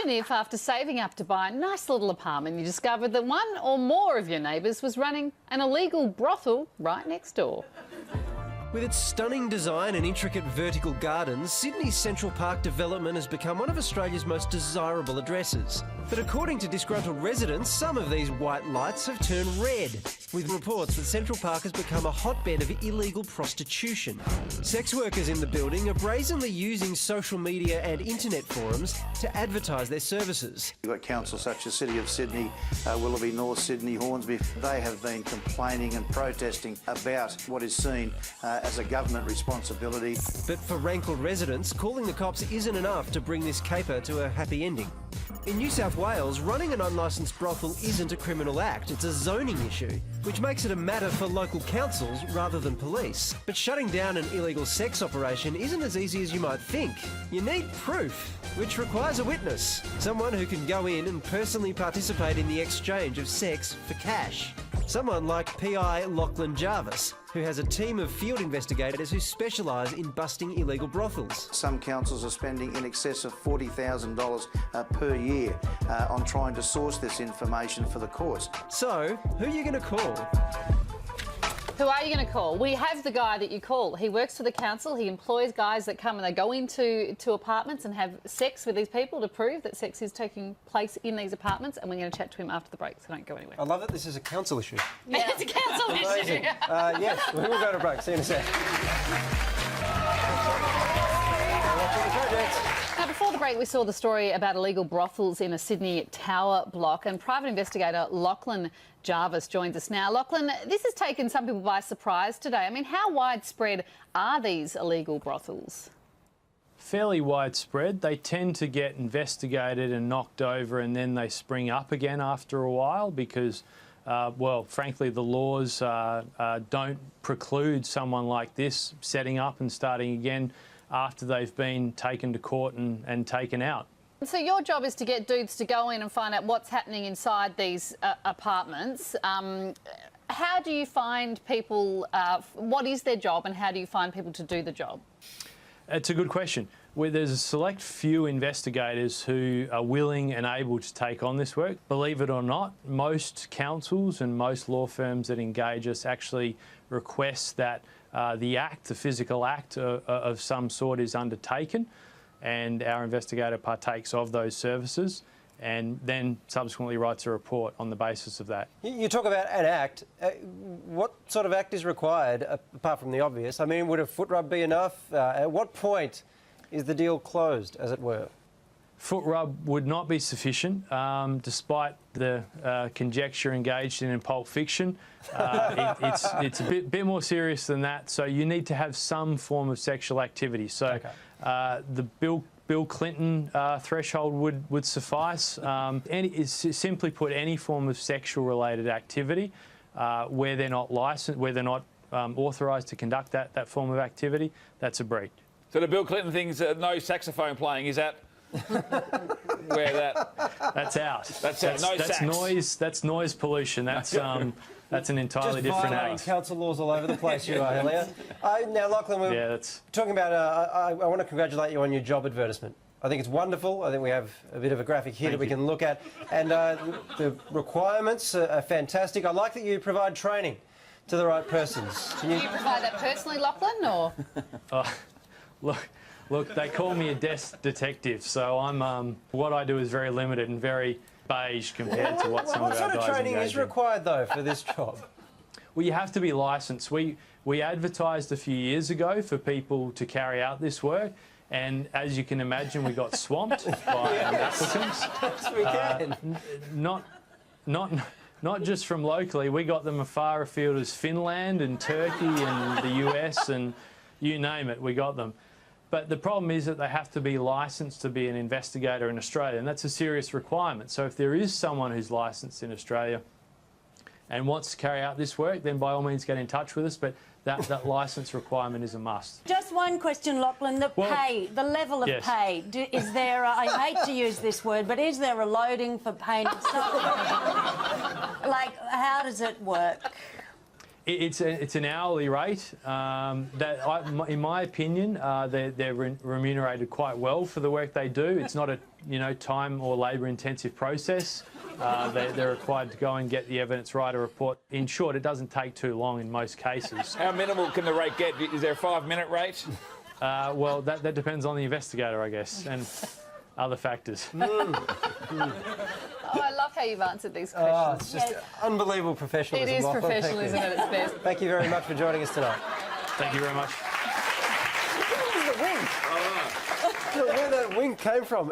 Imagine if, after saving up to buy a nice little apartment, you discovered that one or more of your neighbours was running an illegal brothel right next door. With its stunning design and intricate vertical gardens, Sydney's Central Park development has become one of Australia's most desirable addresses. But according to disgruntled residents, some of these white lights have turned red, with reports that Central Park has become a hotbed of illegal prostitution. Sex workers in the building are brazenly using social media and internet forums to advertise their services. You've got councils such as City of Sydney, Willoughby, North Sydney, Hornsby. They have been complaining and protesting about what is seen as a government responsibility. But for rankled residents, calling the cops isn't enough to bring this caper to a happy ending. In New South Wales, running an unlicensed brothel isn't a criminal act, it's a zoning issue, which makes it a matter for local councils rather than police. But shutting down an illegal sex operation isn't as easy as you might think. You need proof, which requires a witness, someone who can go in and personally participate in the exchange of sex for cash. Someone like PI Lachlan Jarvis, who has a team of field investigators who specialise in busting illegal brothels. Some councils are spending in excess of $40,000 per year on trying to source this information for the courts. So, who are you going to call? Who are you going to call? We have the guy that you call. He works for the council. He employs guys that come and they go into apartments and have sex with these people to prove that sex is taking place in these apartments. And we're going to chat to him after the break, so don't go anywhere. I love that this is a council issue. Yeah. It's a council issue. Yes, we will go to break. See you in a sec. Now, before the break, we saw the story about illegal brothels in a Sydney tower block, and private investigator Lachlan Jarvis joins us now. Lachlan, this has taken some people by surprise today. I mean, how widespread are these illegal brothels? Fairly widespread. They tend to get investigated and knocked over, and then they spring up again after a while because, well, frankly, the laws don't preclude someone like this setting up and starting again after they've been taken to court and taken out. So your job is to get dudes to go in and find out what's happening inside these apartments. How do you find people, what is their job, and how do you find people to do the job? It's a good question. There's a select few investigators who are willing and able to take on this work. Believe it or not, most councils and most law firms that engage us actually request that the physical act of some sort is undertaken, and our investigator partakes of those services and then subsequently writes a report on the basis of that. You talk about an act. What sort of act is required, apart from the obvious? I mean, would a foot rub be enough? At what point is the deal closed, as it were? Foot rub would not be sufficient, despite the conjecture engaged in Pulp Fiction. It's a bit more serious than that. So you need to have some form of sexual activity. So the Bill Clinton threshold would suffice. Simply put, any form of sexual-related activity where they're not licensed, where they're not authorised to conduct that form of activity, that's a breach. So the Bill Clinton thing's no saxophone playing, is that? Where That's out. That's out. No that's sax. noise. That's noise pollution. That's an entirely different act. Council laws all over the place, you are, Helio. Now, Lachlan, we're talking about. I want to congratulate you on your job advertisement. I think it's wonderful. I think we have a bit of a graphic here that we can look at, and the requirements are fantastic. I like that you provide training to the right persons. Do you provide that personally, Lachlan, or? Look, they call me a desk detective, so I'm. What I do is very limited and very beige compared to what some of our guys engage in. What sort of training is required, though, for this job? Well, you have to be licensed. We advertised a few years ago for people to carry out this work, and as you can imagine, we got swamped by applicants. Yes, we can. Not just from locally. We got them as far afield as Finland and Turkey and the US and you name it, we got them. But the problem is that they have to be licensed to be an investigator in Australia, and that's a serious requirement. So if there is someone who's licensed in Australia and wants to carry out this work, then by all means get in touch with us, but that licence requirement is a must. Just one question, Lachlan. The level of pay. Is there, I hate to use this word, but is there a loading for pain and stuff? Like, how does it work? It's an hourly rate in my opinion, they're remunerated quite well for the work they do. It's not a time or labour intensive process. They're required to go and get the evidence writer report. In short, it doesn't take too long in most cases. How minimal can the rate get? Is there a 5-minute rate? Well, that depends on the investigator, I guess, and other factors. Oh, I love how you've answered these questions. It's just unbelievable professionalism. It is Lachlan. professionalism at its best. Thank you very much for joining us tonight. Thank you very much. Where that wing came from.